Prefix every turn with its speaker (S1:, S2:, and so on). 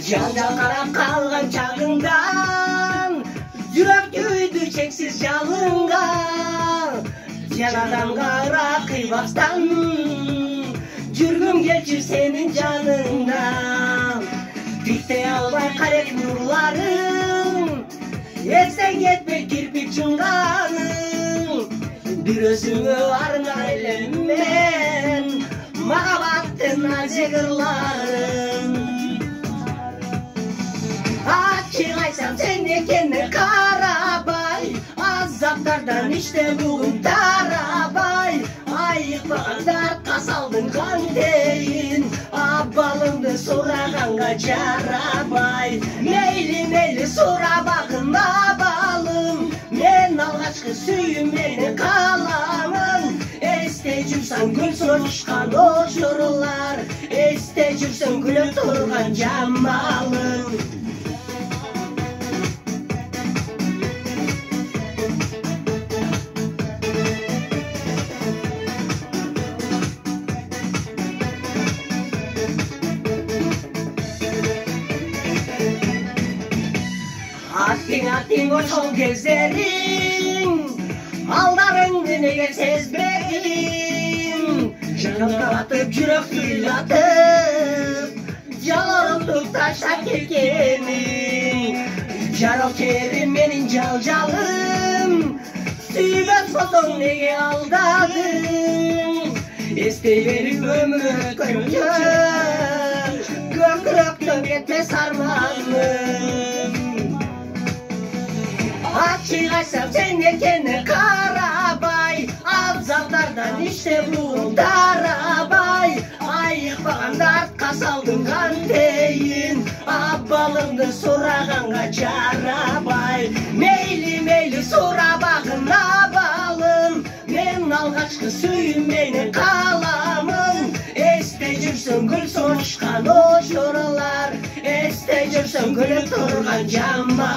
S1: Жан-жан қарап қалған шағыңдан жүрек күйді шексіз жалынған жаңадан қара қибастан жүргім келші сенің жаныңда тіктей албай қарек нұрларың естен кетпей кірпік жұмғаның бір өзіңе арнайлы мен махаббаттың ажығырларын Açık aytsam sen ekeni Karabay Azaplardan işte bugün Tarabay Ayıkmağında kasaldın kan deyin Abalımdı sorağanga Carabay Meyli meyli sora bakın abalım Men algaçkı suyum beni kalamın Este жүрсәң гүл соққан о жырлар Este жүрсәң күліп тұрған жамалың Attың o сол кездерің Алдарыңды неге сезбедің Жырылдатып жүрек күйлатып Жаларымды таштап кеткенің Жарал керім менің жал-жалым Сүйген сотың неге алдадың Естей беріп өмір өткенді Көкіректің кетмес арманым Açık aytsam sen ekeni Karabay Azaplardan işte bu Darabay Ayıkmağında artқа салдың kan deyin Abalımды sorağanga Carabay Meyli meyli sora bakın abalım Men algaçkı suyum meni kalamın Este жүрсің gül soçkan o şoralar Este жүрсің gülüp turgan jamba